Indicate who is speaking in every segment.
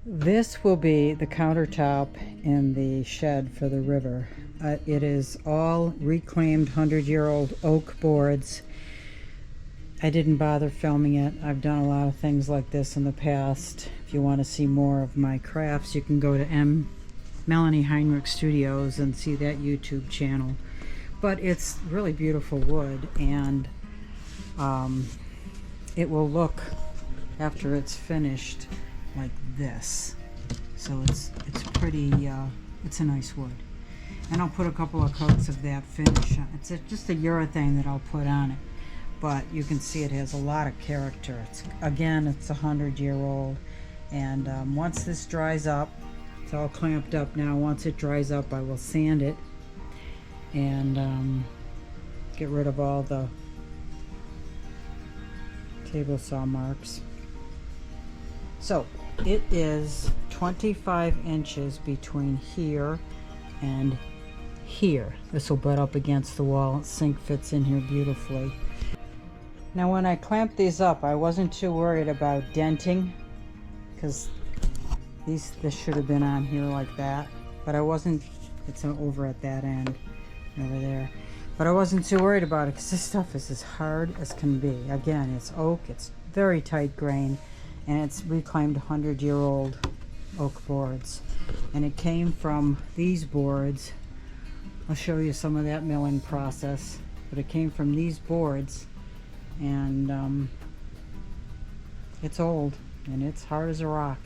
Speaker 1: This will be the countertop in the shed for the river. It is all reclaimed 100-year-old oak boards. I didn't bother filming it. I've done a lot of things like this in the past. If you want to see more of my crafts, you can go to Melanie Heinrich Studios and see that YouTube channel. But it's really beautiful wood, and it will look, after it's finished, like this. So it's pretty, it's a nice wood. And I'll put a couple of coats of that finish on. It's just a urethane that I'll put on it. But you can see it has a lot of character. Again, it's 100-year-old. And once this dries up, it's all clamped up now. Once it dries up, I will sand it and get rid of all the table saw marks. So it is 25 inches between here and here. This will butt up against the wall. Sink fits in here beautifully. Now when I clamped these up, I wasn't too worried about denting, because this should have been on here like that, but I wasn't. It's over at that end, over there, but I wasn't too worried about it because this stuff is as hard as can be. Again, it's oak, it's very tight grain, and it's reclaimed 100-year-old oak boards, and it came from these boards. I'll show you some of that milling process, but it came from these boards, and it's old and it's hard as a rock.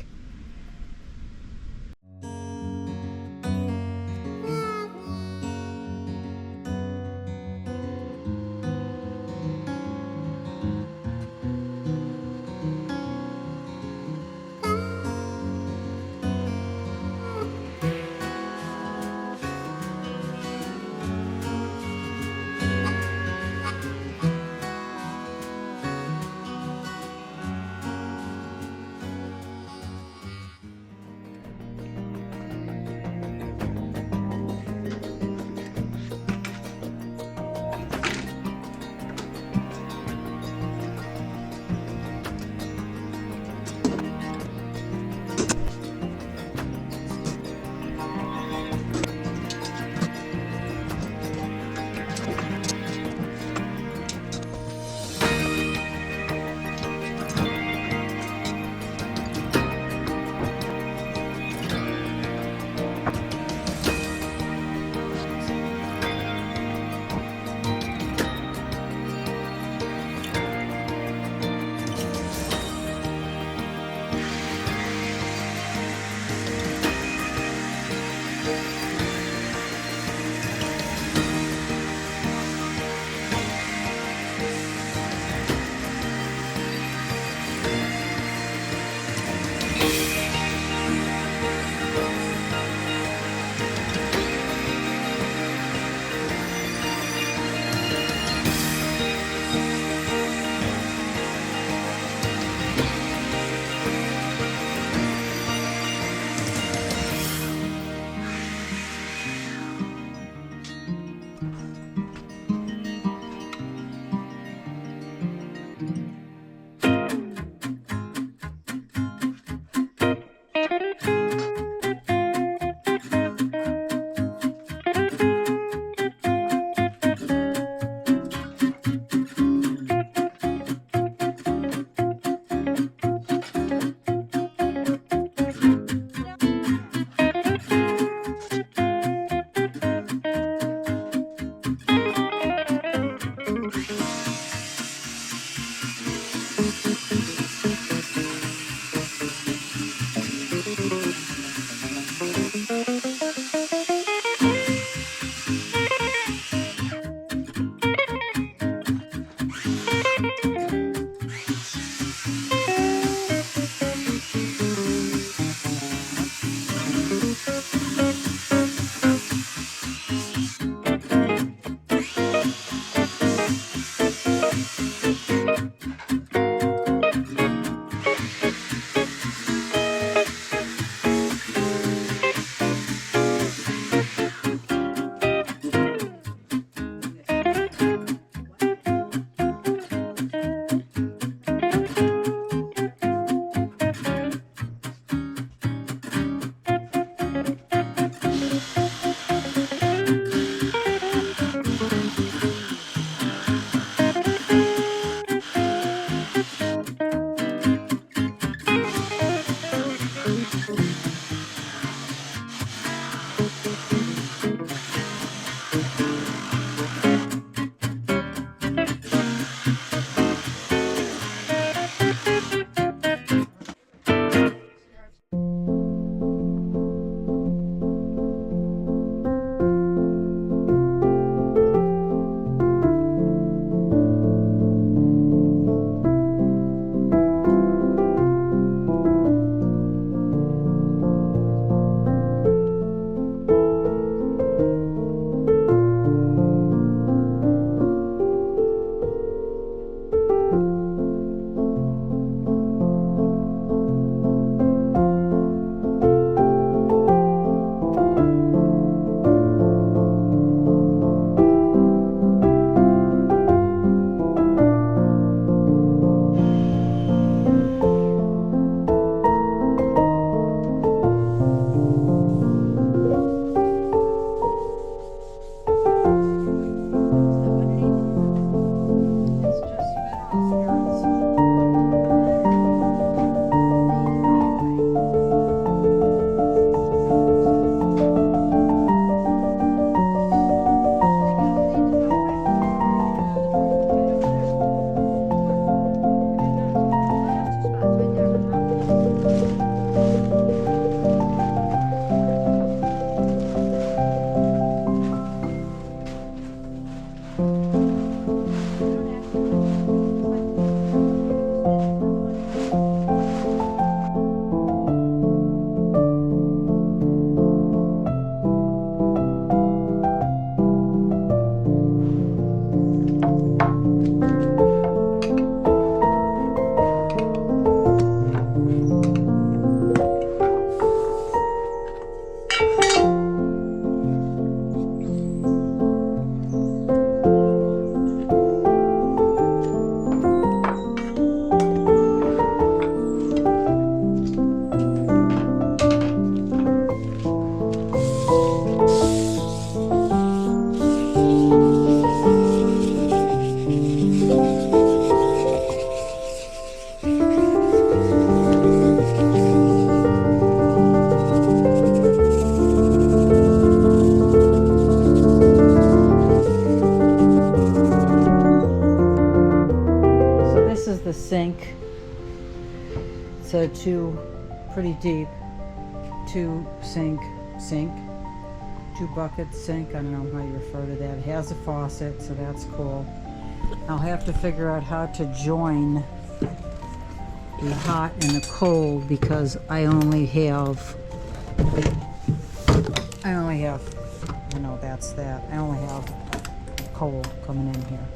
Speaker 1: pretty deep. 2 bucket sink. I don't know how you refer to that. It has a faucet, so that's cool. I'll have to figure out how to join the hot and the cold because I only have, I only have coal coming in here.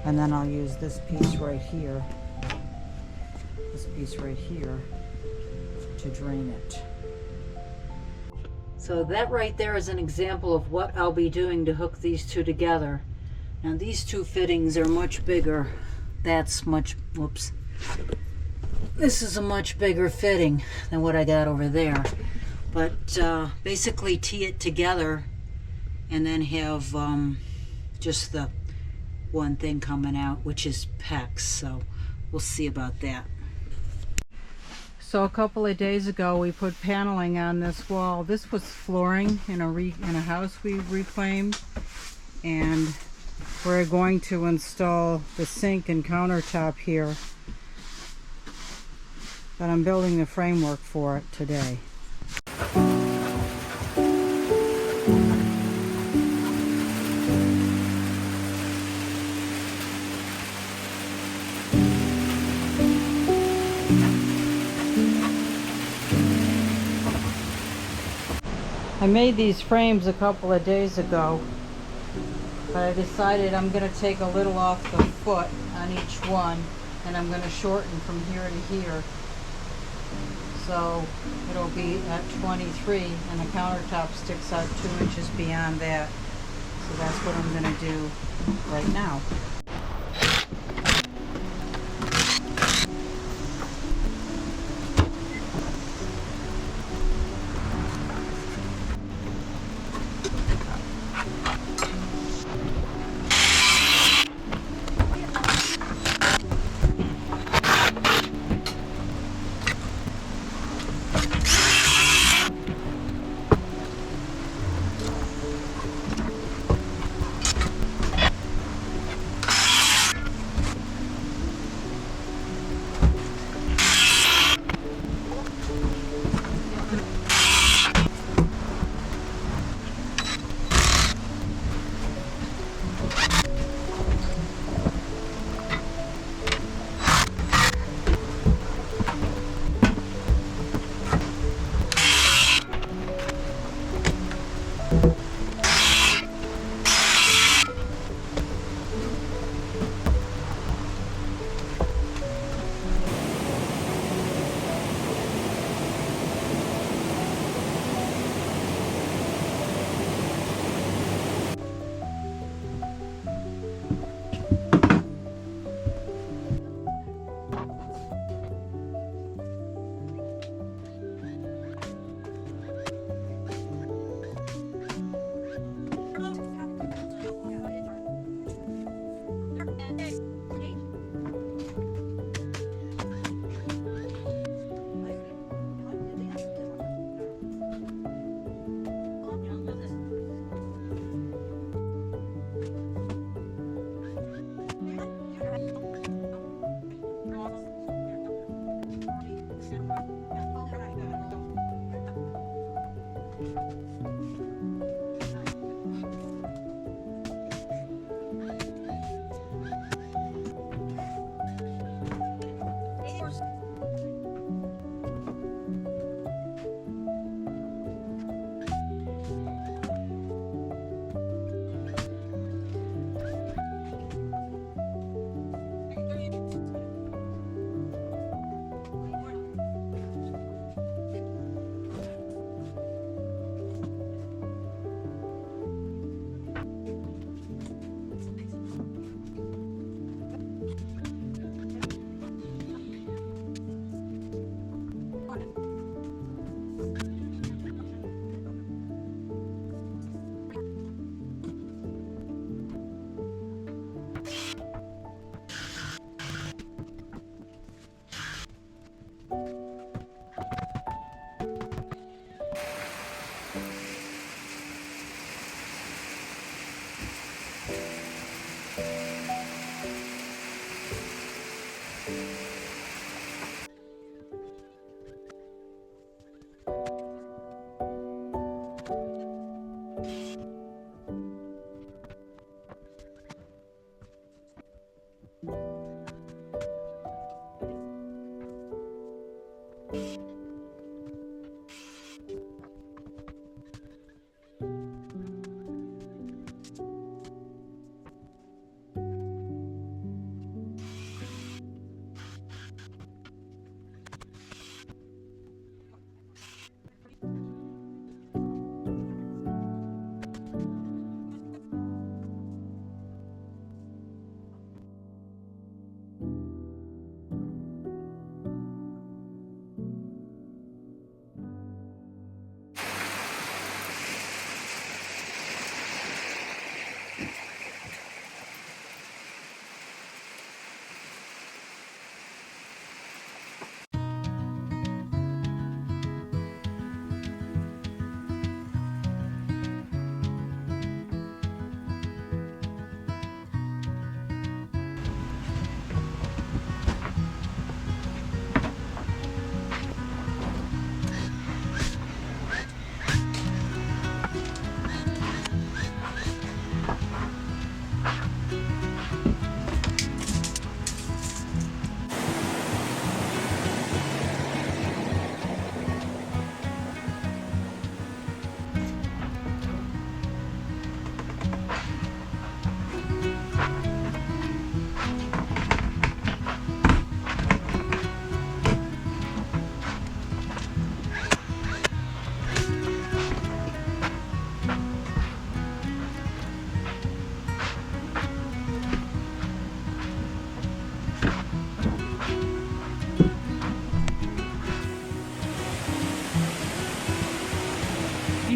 Speaker 1: And then I'll use this piece right here, to drain it. So that right there is an example of what I'll be doing to hook these two together. Now these two fittings are much bigger. This is a much bigger fitting than what I got over there. But basically tee it together and then have just the one thing coming out, which is PEX. So we'll see about that. So a couple of days ago we put paneling on this wall. This was flooring in a house we reclaimed, and we're going to install the sink and countertop here. But I'm building the framework for it today. I made these frames a couple of days ago, but I decided I'm going to take a little off the foot on each one, and I'm going to shorten from here to here. So it'll be at 23, and the countertop sticks out 2 inches beyond that. So that's what I'm going to do right now.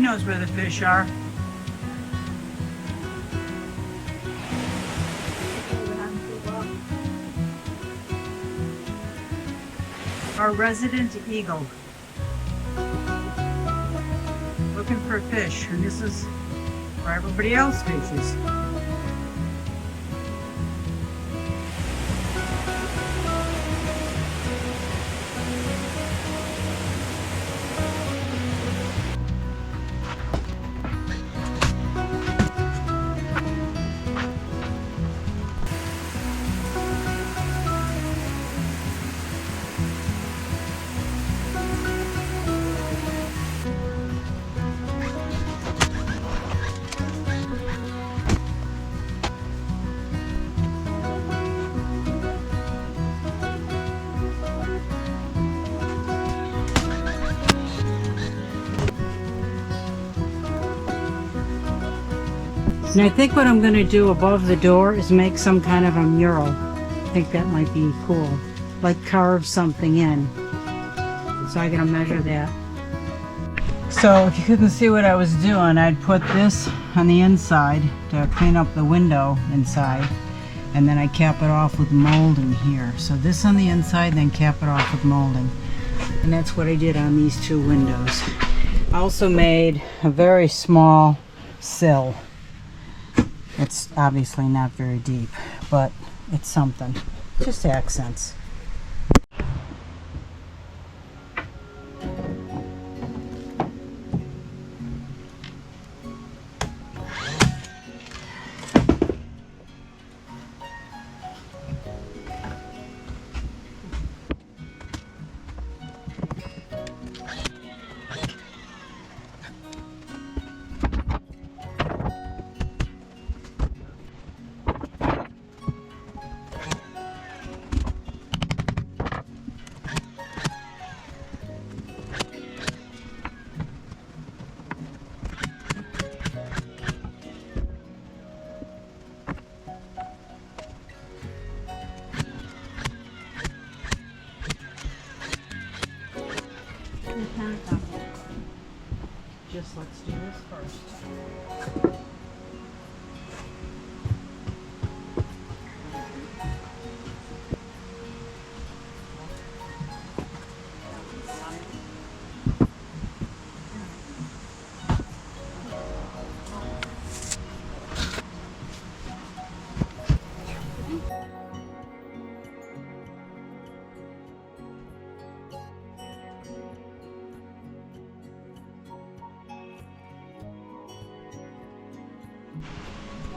Speaker 1: knows where the fish are. Our resident eagle. Looking for fish, and this is where everybody else fishes. And I think what I'm going to do above the door is make some kind of a mural. I think that might be cool. Like carve something in. So I gotta measure that. So if you couldn't see what I was doing, I'd put this on the inside to clean up the window inside. And then I cap it off with molding here. So this on the inside, then cap it off with molding. And that's what I did on these two windows. I also made a very small sill. It's obviously not very deep, but it's something. Just accents. Just let's do this first.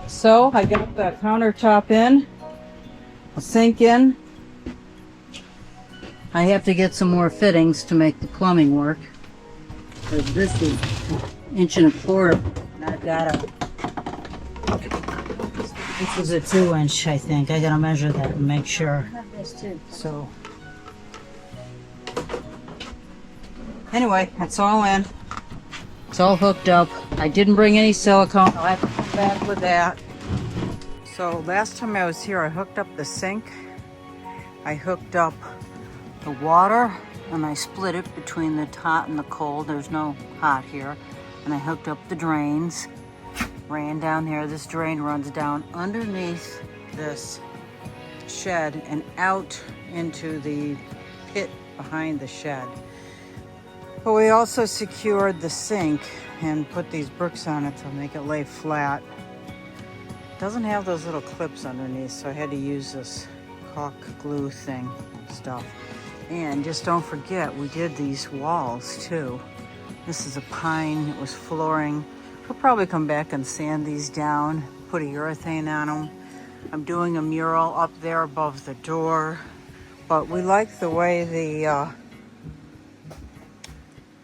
Speaker 1: So I got the countertop in, a sink in. I have to get some more fittings to make the plumbing work. Because this is 1.25 inches. And I've got this is a 2-inch, I think. I gotta measure that and make sure. So anyway, that's all in. It's all hooked up. I didn't bring any silicone. I'll have to come back with that. So last time I was here, I hooked up the sink. I hooked up the water, and I split it between the hot and the cold. There's no hot here. And I hooked up the drains. Ran down here. This drain runs down underneath this shed and out into the pit behind the shed. But we also secured the sink and put these bricks on it to make it lay flat. It doesn't have those little clips underneath, so I had to use this caulk glue thing stuff. And just don't forget, we did these walls too. This is a pine, it was flooring. We'll probably come back and sand these down, put a urethane on them. I'm doing a mural up there above the door. But we like the way the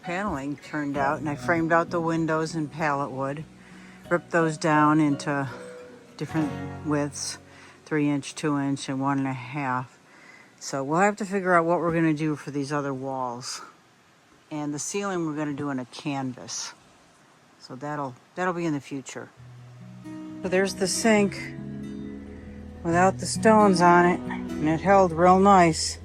Speaker 1: paneling turned out, and I framed out the windows in pallet wood, ripped those down into different widths, 3-inch, 2-inch, and 1.5. So we'll have to figure out what we're going to do for these other walls. And the ceiling we're going to do in a canvas. So that'll be in the future. So there's the sink without the stones on it, and it held real nice.